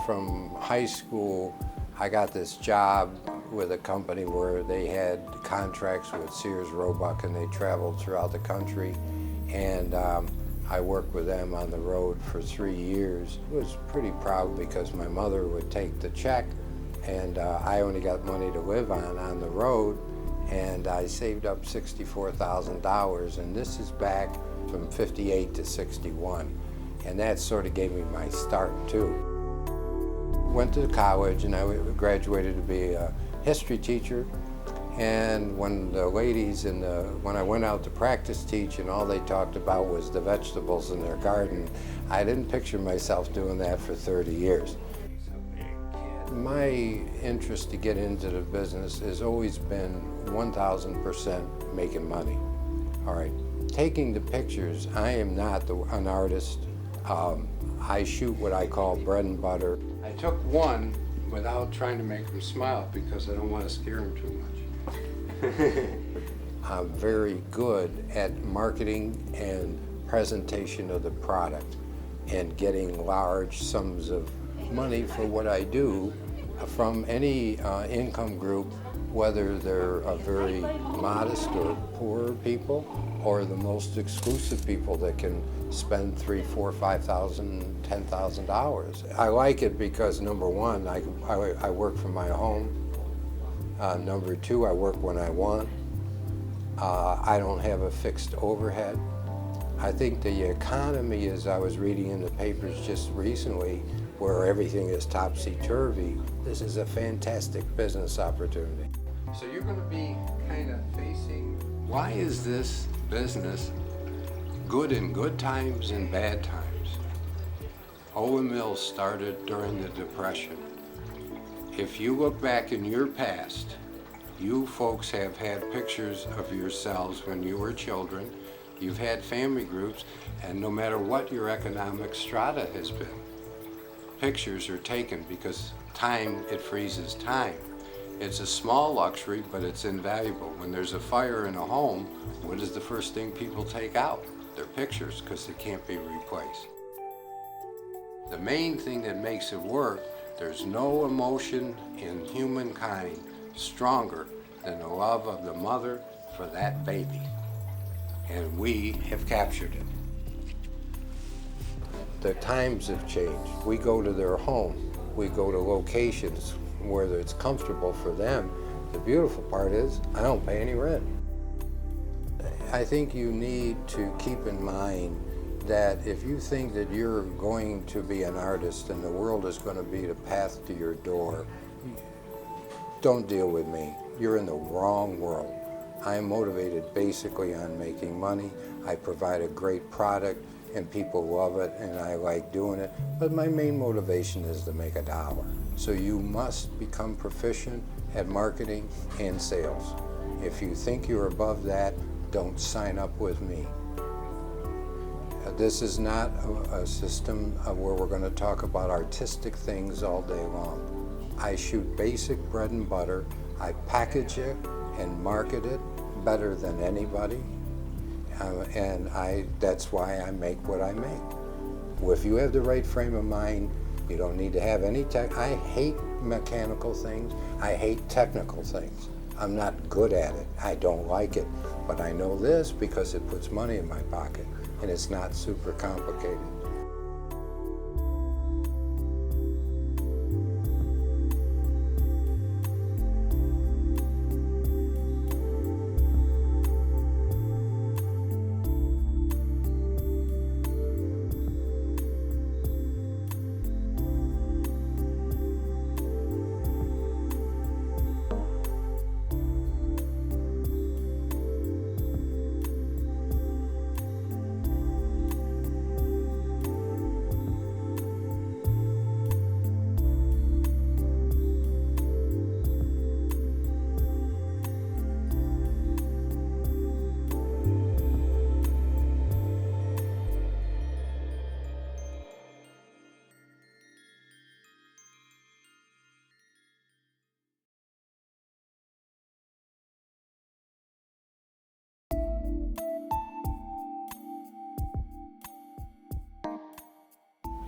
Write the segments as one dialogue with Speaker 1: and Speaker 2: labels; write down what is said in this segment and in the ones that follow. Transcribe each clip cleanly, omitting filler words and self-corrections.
Speaker 1: from high school, I got this job with a company where they had contracts with Sears Roebuck, and they traveled throughout the country. And I worked with them on the road for 3 years. I was pretty proud because my mother would take the check, and I only got money to live on the road, and I saved up $64,000, and this is back from 58 to 61. And that sort of gave me my start too. Went to college, and I graduated to be a history teacher. And when the ladies when I went out to practice teach, and all they talked about was the vegetables in their garden, I didn't picture myself doing that for 30 years. My interest to get into the business has always been 1,000% making money. All right, taking the pictures, I am not an artist. I shoot what I call bread and butter. I took one without trying to make them smile because I don't want to scare them too much. I'm very good at marketing and presentation of the product and getting large sums of money for what I do from any income group, whether they're a very modest or poor people or the most exclusive people that can spend $3,000, $4,000, $5,000, $10,000. I like it because, number one, I work from my home. Number two, I work when I want. I don't have a fixed overhead. I think the economy, as I was reading in the papers just recently, where everything is topsy-turvy, this is a fantastic business opportunity. So you're going to be kind of facing, why is this business good in good times and bad times? Owen Mills started during the Depression. If you look back in your past, you folks have had pictures of yourselves when you were children. You've had family groups, and no matter what your economic strata has been, pictures are taken because time, it freezes time. It's a small luxury, but it's invaluable. When there's a fire in a home, what is the first thing people take out? Their pictures, because they can't be replaced. The main thing that makes it work, there's no emotion in humankind stronger than the love of the mother for that baby. And we have captured it. The times have changed. We go to their home. We go to locations where it's comfortable for them. The beautiful part is, I don't pay any rent. I think you need to keep in mind that if you think that you're going to be an artist and the world is going to be the path to your door, don't deal with me. You're in the wrong world. I'm motivated basically on making money. I provide a great product and people love it and I like doing it, but my main motivation is to make $1. So you must become proficient at marketing and sales. If you think you're above that, don't sign up with me. This is not a system where we're going to talk about artistic things all day long. I shoot basic bread and butter. I package it and market it better than anybody. And that's why I make what I make. If you have the right frame of mind, you don't need to have any tech. I hate mechanical things. I hate technical things. I'm not good at it. I don't like it. But I know this because it puts money in my pocket, and it's not super complicated.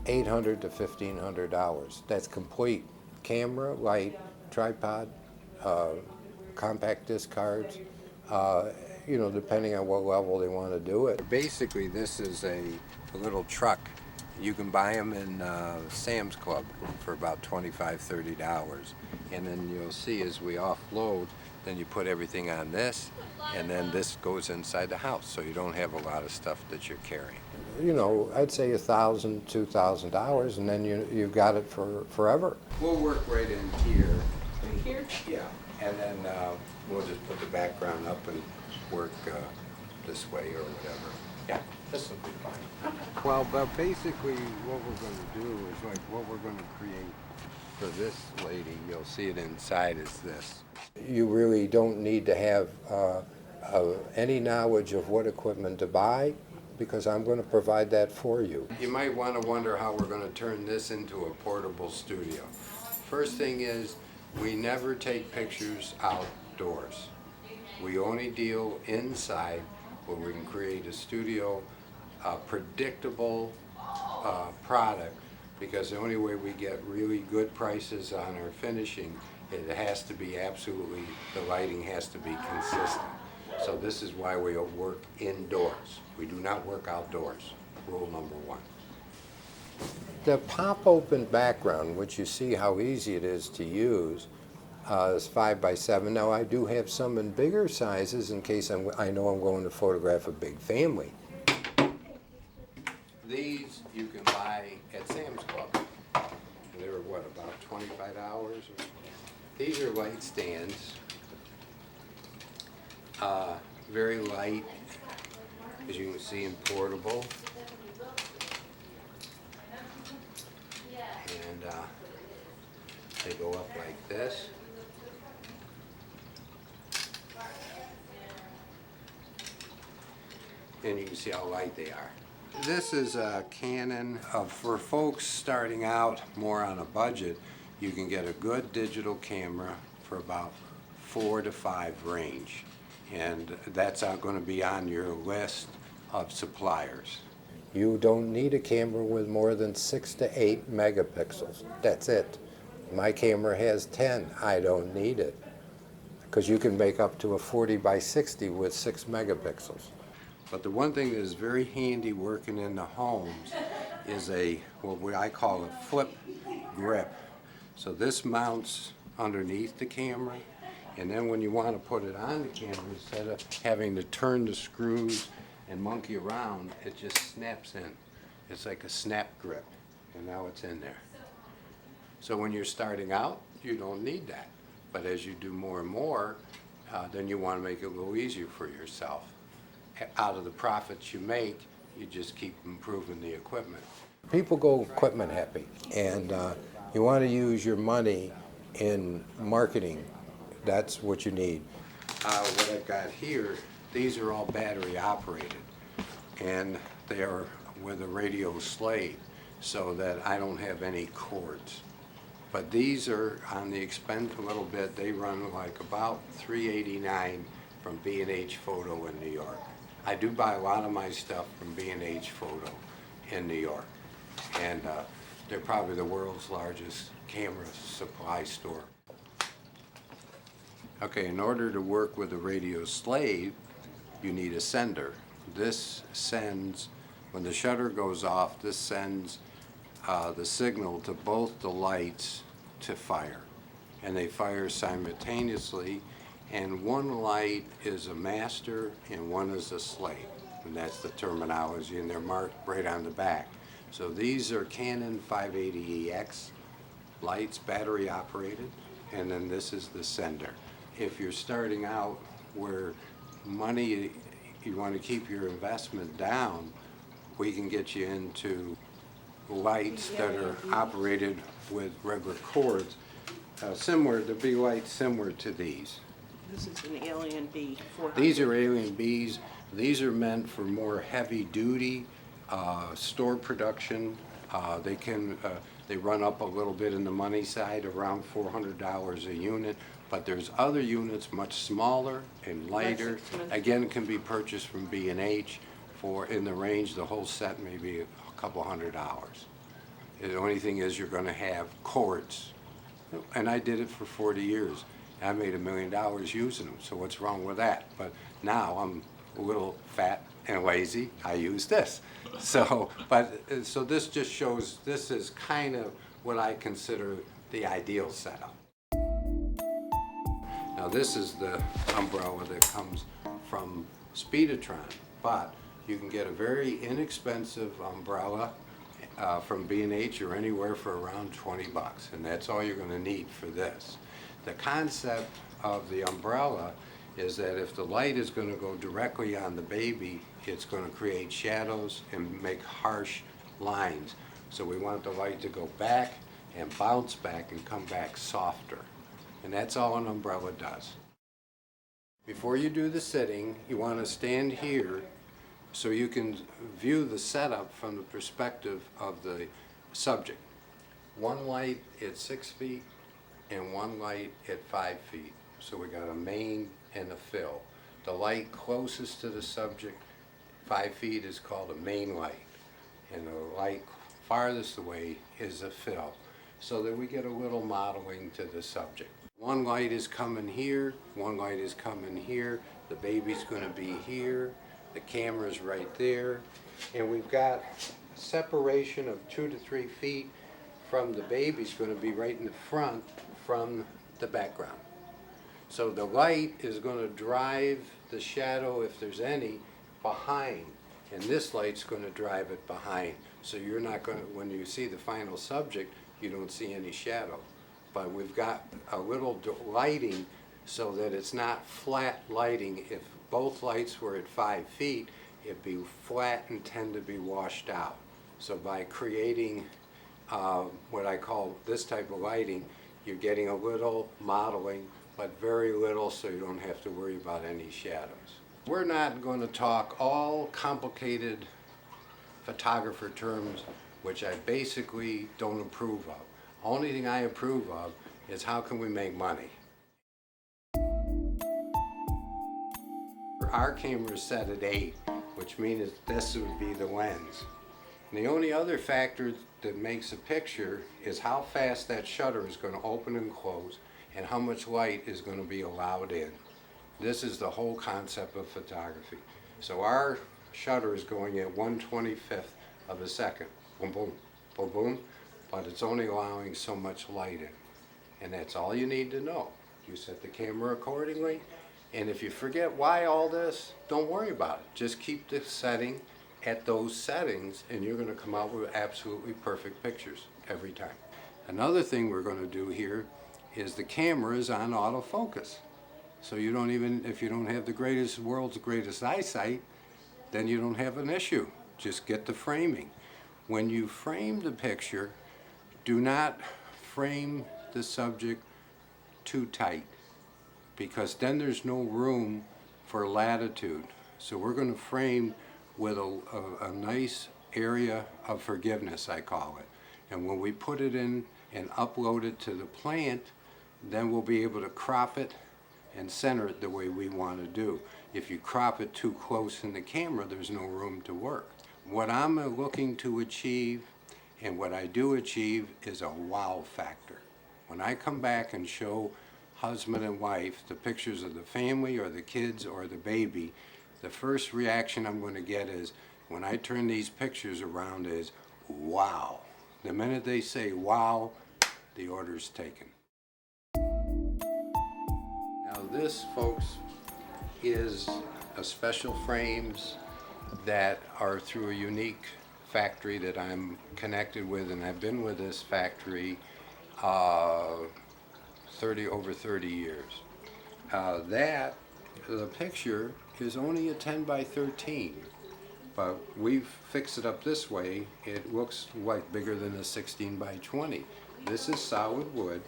Speaker 1: $800 to $1,500. That's complete. Camera, light, tripod, compact disc cards, you know, depending on what level they want to do it. Basically, this is a little truck. You can buy them in Sam's Club for about $25, $30. And then you'll see as we offload, then you put everything on this, and then this goes inside the house, so you don't have a lot of stuff that you're carrying. You know, I'd say $1,000, $2,000, and then you've got it for forever. We'll work right in here.
Speaker 2: Right here?
Speaker 1: Yeah, and then we'll just put the background up and work this way or whatever. Yeah, this will be fine. Well, but basically what we're going to do is like what we're going to create for this lady, you'll see it inside, is this. You really don't need to have any knowledge of what equipment to buy, because I'm going to provide that for you. You might want to wonder how we're going to turn this into a portable studio. First thing is, we never take pictures outdoors. We only deal inside, where we can create a studio, a predictable product, because the only way we get really good prices on our finishing, it has to be absolutely, the lighting has to be consistent. So this is why we work indoors. We do not work outdoors. Rule number one. The pop-open background, which you see how easy it is to use, is 5x7. Now I do have some in bigger sizes in case I know I'm going to photograph a big family. These you can buy at Sam's Club. They were what, about $25? These are light stands. Very light, as you can see, and portable. And they go up like this. And you can see how light they are. This is a Canon. For folks starting out more on a budget, you can get a good digital camera for about 4 to 5 range. And that's going to be on your list of suppliers. You don't need a camera with more than 6 to 8 megapixels. That's it. My camera has 10. I don't need it. Because you can make up to a 40x60 with 6 megapixels. But the one thing that is very handy working in the homes is what I call a flip grip. So this mounts underneath the camera, and then when you want to put it on the camera, instead of having to turn the screws and monkey around, it just snaps in. It's like a snap grip, and now it's in there. So when you're starting out, you don't need that. But as you do more and more, then you want to make it a little easier for yourself. Out of the profits you make, you just keep improving the equipment. People go equipment happy, and you want to use your money in marketing. That's what you need. What I've got here, these are all battery operated, and they are with a radio slave, so that I don't have any cords. But these are on the expense a little bit. They run like about $389 from B&H Photo in New York. I do buy a lot of my stuff from B&H Photo in New York, and they're probably the world's largest camera supply store. Okay, in order to work with a radio slave, you need a sender. This sends, when the shutter goes off, this sends the signal to both the lights to fire. And they fire simultaneously, and one light is a master and one is a slave. And that's the terminology, and they're marked right on the back. So these are Canon 580EX lights, battery operated, and then this is the sender. If you're starting out where money, you want to keep your investment down, we can get you into lights that are operated with regular cords, similar, to be lights similar to these.
Speaker 2: This is an Alien B 400.
Speaker 1: These are Alien Bs. These are meant for more heavy duty store production. They run up a little bit in the money side, around $400 a unit, but there's other units much smaller and lighter. Again, can be purchased from B&H for in the range, the whole set maybe a couple $100. The only thing is you're going to have cords. And I did it for 40 years. I made $1 million using them, so what's wrong with that? But now I'm a little fat and lazy. I use this. So this just shows, this is kind of what I consider the ideal setup. Now this is the umbrella that comes from Speedotron, but you can get a very inexpensive umbrella from B&H or anywhere for around 20 bucks, and that's all you're going to need for this. The concept of the umbrella is that if the light is going to go directly on the baby, it's going to create shadows and make harsh lines. So we want the light to go back and bounce back and come back softer. And that's all an umbrella does. Before you do the sitting, you want to stand here so you can view the setup from the perspective of the subject. One light at 6 feet and one light at 5 feet. So we got a main and a fill. The light closest to the subject, 5 feet, is called a main light, and the light farthest away is a fill, so that we get a little modeling to the subject. One light is coming here, one light is coming here, the baby's going to be here, the camera's right there, and we've got a separation of 2 to 3 feet from the baby's going to be right in the front from the background. So the light is going to drive the shadow, if there's any, behind, and this light's going to drive it behind. So you're not going to, when you see the final subject, you don't see any shadow. But we've got a little lighting so that it's not flat lighting. If both lights were at 5 feet, it'd be flat and tend to be washed out. So by creating what I call this type of lighting, you're getting a little modeling, but very little, so you don't have to worry about any shadows. We're not going to talk all complicated photographer terms, which I basically don't approve of. Only thing I approve of is how can we make money. Our camera is set at 8, which means this would be the lens. And the only other factor that makes a picture is how fast that shutter is going to open and close, and how much light is going to be allowed in. This is the whole concept of photography. So our shutter is going at 1/25th of a second. Boom, boom, boom, boom. But it's only allowing so much light in. And that's all you need to know. You set the camera accordingly. And if you forget why all this, don't worry about it. Just keep the setting at those settings, and you're going to come out with absolutely perfect pictures every time. Another thing we're going to do here is the camera is on autofocus. So you don't even, if you don't have the world's greatest eyesight, then you don't have an issue. Just get the framing. When you frame the picture, do not frame the subject too tight, because then there's no room for latitude. So we're going to frame with a nice area of forgiveness, I call it. And when we put it in and upload it to the plant, then we'll be able to crop it and center it the way we want to do. If you crop it too close in the camera, there's no room to work. What I'm looking to achieve, and what I do achieve, is a wow factor. When I come back and show husband and wife the pictures of the family or the kids or the baby, the first reaction I'm going to get is, when I turn these pictures around, is wow. The minute they say wow, the order's taken. Now this, folks, is a special frames that are through a unique factory that I'm connected with, and I've been with this factory over 30 years. The picture is only a 10 by 13, but we've fixed it up this way. It looks like bigger than a 16 by 20. This is solid wood,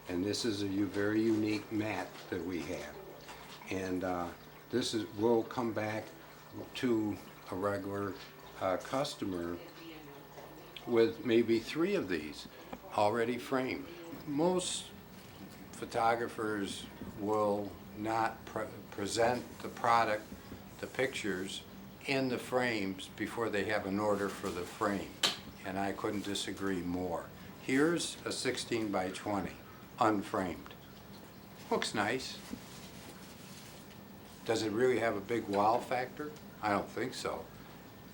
Speaker 1: and this is a very unique mat that we have. And we'll come back to a regular customer with maybe 3 of these already framed. Most photographers will not present the product, the pictures, in the frames before they have an order for the frame. and I couldn't disagree more. Here's a 16 by 20, unframed. Looks nice. Does it really have a big wow factor? I don't think so.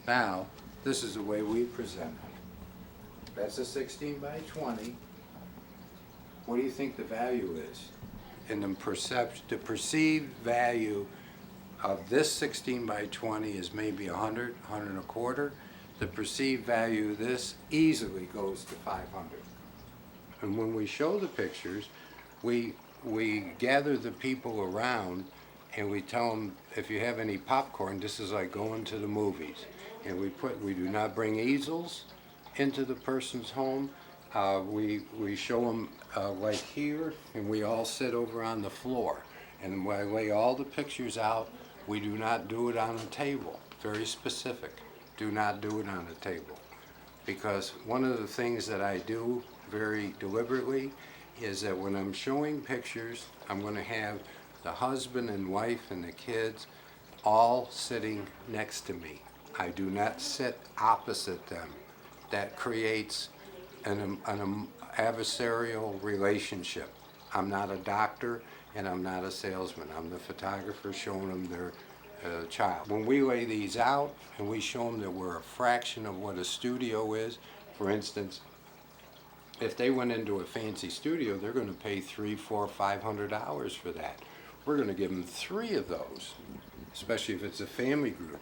Speaker 1: Now, this is the way we present it. That's a 16 by 20. What do you think the value is? And the perceived value of this 16 by 20 is maybe 100, 100 and a quarter. The perceived value of this easily goes to 500. And when we show the pictures, we gather the people around and we tell them, if you have any popcorn, this is like going to the movies. And we do not bring easels into the person's home. We show them like here, and we all sit over on the floor. And when I lay all the pictures out, we do not do it on a table. Very specific. Do not do it on a table. Because one of the things that I do very deliberately is that when I'm showing pictures, I'm going to have the husband and wife and the kids all sitting next to me. I do not sit opposite them. That creates an adversarial relationship. I'm not a doctor and I'm not a salesman. I'm the photographer showing them their child. When we lay these out and we show them that we're a fraction of what a studio is, for instance, if they went into a fancy studio, they're going to pay $300, $400, $500 for that. We're going to give them 3 of those, especially if it's a family group.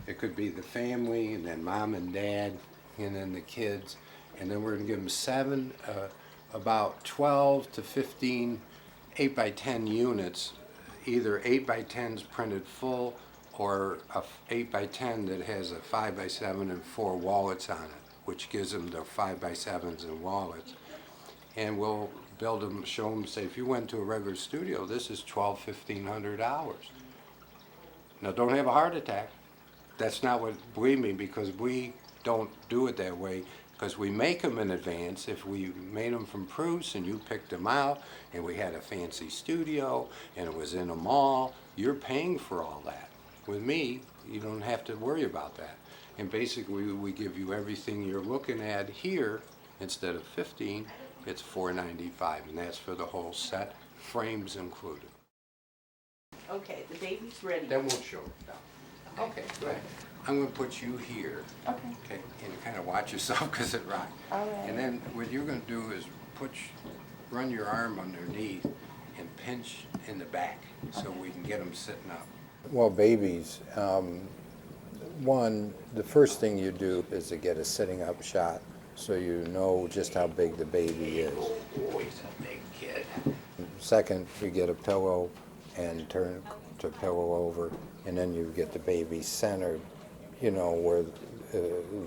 Speaker 1: It could be the family, and then mom and dad, and then the kids, and then we're going to give them 7, about 12 to 15 8 by 10 units, either 8 by 10s printed full, or a 8 by 10 that has a 5 by 7 and 4 wallets on it, which gives them the 5 by 7s and wallets. And we'll build them, show them, say, if you went to a regular studio, this is $1,200, $1,500. Now, don't have a heart attack. That's not what, believe me, because we don't do it that way, because we make them in advance. If we made them from proofs and you picked them out and we had a fancy studio and it was in a mall, you're paying for all that. With me, you don't have to worry about that. And basically, we give you everything you're looking at here. Instead of 15, it's $495, and that's for the whole set, frames included.
Speaker 2: Okay, the baby's ready.
Speaker 1: That won't show it now. Okay, go ahead. I'm going to put you here.
Speaker 2: Okay.
Speaker 1: Okay, and kind of watch yourself because it rocks.
Speaker 2: All right.
Speaker 1: And then what you're going to do is run your arm underneath and pinch in the back so we can get them sitting up. Well, babies, the first thing you do is to get a sitting up shot so you know just how big the baby is. Oh, he's a big kid. Second, you get a pillow and turn the pillow over, and then you get the baby centered, you know, where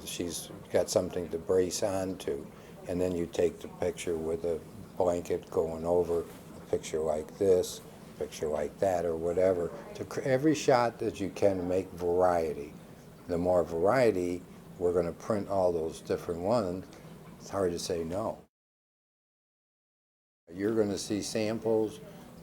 Speaker 1: she's got something to brace onto. And then you take the picture with a blanket going over, a picture like this, a picture like that, or whatever. Every shot that you can, make variety. The more variety, we're going to print all those different ones. It's hard to say no. You're going to see samples,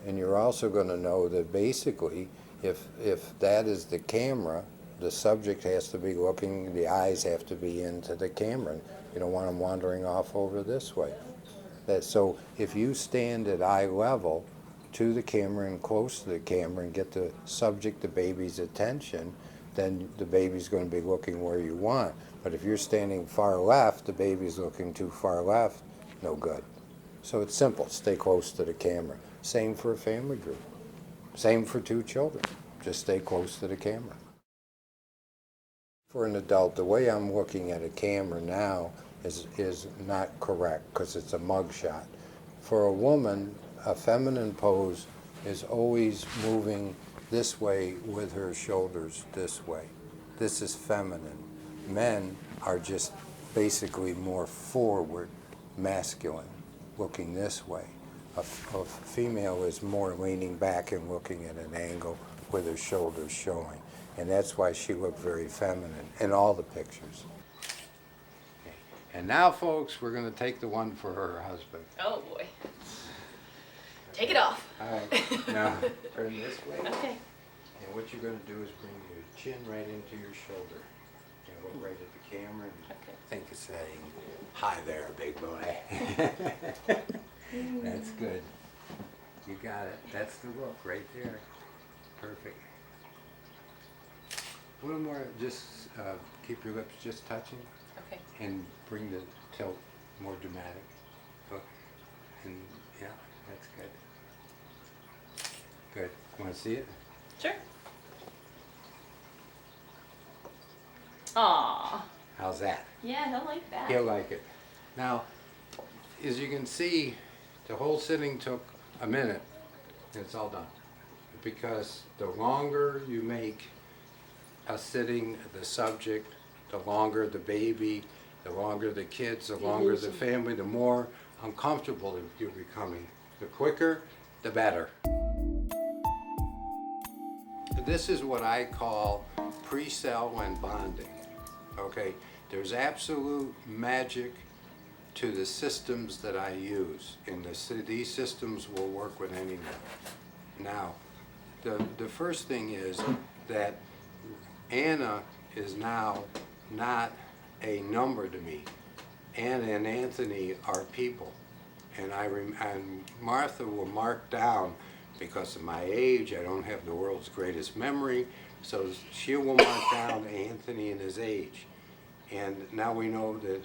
Speaker 1: and you're also going to know that basically, if that is the camera, the subject has to be looking, the eyes have to be into the camera. You don't want them wandering off over this way. So if you stand at eye level to the camera and close to the camera and get the subject, the baby's attention, then the baby's going to be looking where you want. But if you're standing far left, the baby's looking too far left, no good. So it's simple, stay close to the camera. Same for a family group. Same for 2 children, just stay close to the camera. For an adult, the way I'm looking at a camera now is not correct because it's a mug shot. For a woman, a feminine pose is always moving this way with her shoulders this way. This is feminine. Men are just basically more forward, masculine, looking this way. A female is more leaning back and looking at an angle with her shoulders showing. And that's why she looked very feminine in all the pictures. Okay. And now, folks, we're going to take the one for her husband.
Speaker 3: Oh, boy. Take it off.
Speaker 1: All right. Now, turn this way.
Speaker 3: Okay.
Speaker 1: And what you're going to do is bring your chin right into your shoulder. And look right at the camera and
Speaker 2: Okay.
Speaker 1: think of saying, "Hi there, big boy." That's good. You got it. That's the look right there. Perfect. A little more, just keep your lips just touching
Speaker 3: Okay.
Speaker 1: and bring the tilt more dramatic. Look. And yeah, that's good. Good. Want to see it?
Speaker 3: Sure. Aw.
Speaker 1: How's that?
Speaker 3: Yeah, I like that.
Speaker 1: He'll like it. Now, as you can see, the whole sitting took a minute, and it's all done. Because the longer you make a sitting the subject, the longer the baby, the longer the kids, the longer the family, the more uncomfortable you're becoming. The quicker, the better. This is what I call pre-sell and bonding. Okay, there's absolute magic to the systems that I use, and these systems will work with anyone. Now, the first thing is that Anna is now not a number to me. Anna and Anthony are people, and and Martha will mark down because of my age. I don't have the world's greatest memory, so she will mark down Anthony and his age. And now we know that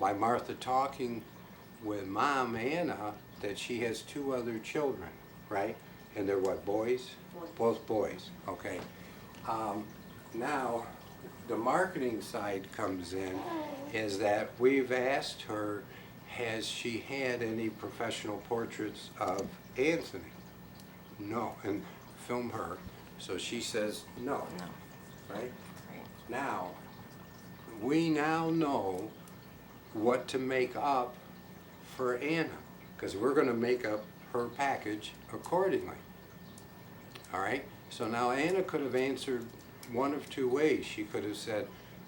Speaker 1: by Martha talking with Mom Anna, that she has 2 other children, right? And they're what, boys? Both boys, okay. Now, the marketing side comes in, is that we've asked her, has she had any professional portraits of Anthony? No, and film her. So she says no, right? Now, we now know what to make up for Anna, because we're going to make up her package accordingly. All right? So now Anna could have answered one of 2 ways. She could have said,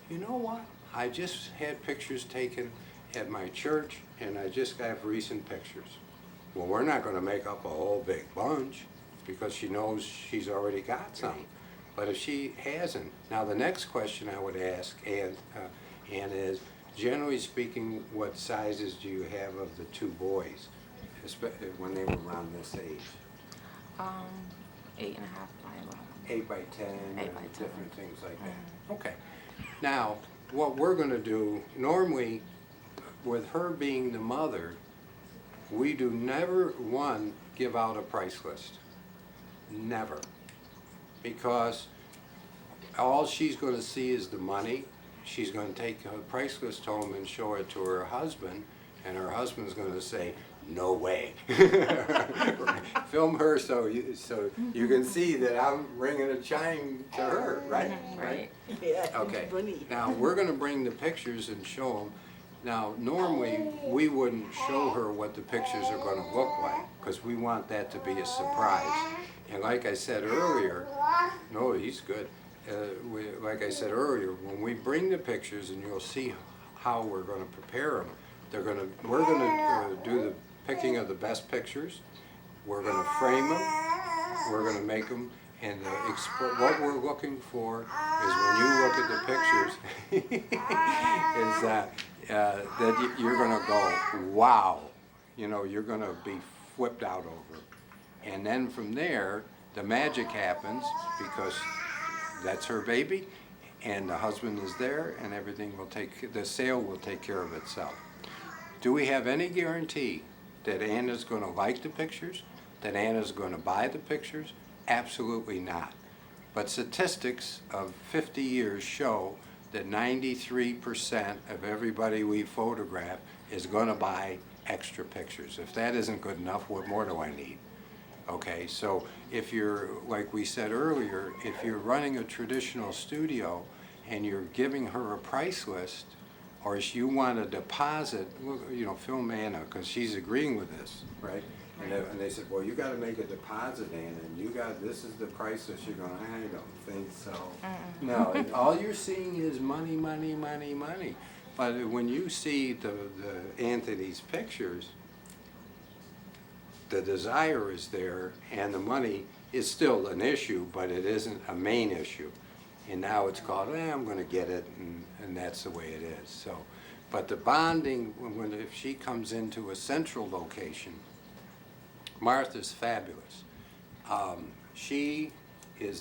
Speaker 1: you know what? I just had pictures taken at my church, and I just got recent pictures. Well, we're not going to make up a whole big bunch because she knows she's already got some. But if she hasn't, now the next question I would ask Ann is, generally speaking, what sizes do you have of the 2 boys, especially when they were around this age?
Speaker 4: 8.5 by 11.
Speaker 1: 8 by 10,
Speaker 4: 8 by 10.
Speaker 1: different things like that. Okay. Now, what we're going to do, normally, with her being the mother, we do never, one, give out a price list. Never. Because all she's going to see is the money. She's going to take her price list home and show it to her husband, and her husband's going to say, no way. Film her so you can see that I'm ringing a chime to her, right?
Speaker 4: Right.
Speaker 2: Yeah,
Speaker 1: Okay.
Speaker 2: it's funny.
Speaker 1: Now, we're going to bring the pictures and show them. Now, normally, we wouldn't show her what the pictures are going to look like, because we want that to be a surprise. And like I said earlier, no, he's good. Like I said earlier, when we bring the pictures, and you'll see how we're going to prepare them, we're going to do the picking of the best pictures. We're going to frame them. We're going to make them. And what we're looking for is when you look at the pictures, is that you're going to go, wow. You know, you're going to be flipped out over. And then from there, the magic happens because that's her baby, and the husband is there, and everything the sale will take care of itself. Do we have any guarantee that Anna's going to like the pictures? That Anna's going to buy the pictures? Absolutely not. But statistics of 50 years show that 93% of everybody we photograph is going to buy extra pictures. If that isn't good enough, what more do I need? Okay, so if you're, like we said earlier, if you're running a traditional studio and you're giving her a price list, or if you want a deposit, you know, film Anna, because she's agreeing with this, right? And they said, well, you got to make a deposit, Anna, and this is the price list. You're going, I don't think so. No, all you're seeing is money, money, money, money. But when you see the Anthony's pictures, the desire is there, and the money is still an issue, but it isn't a main issue. And now it's called, I'm gonna get it, and that's the way it is, so. But the bonding, if she comes into a central location, Martha's fabulous. She is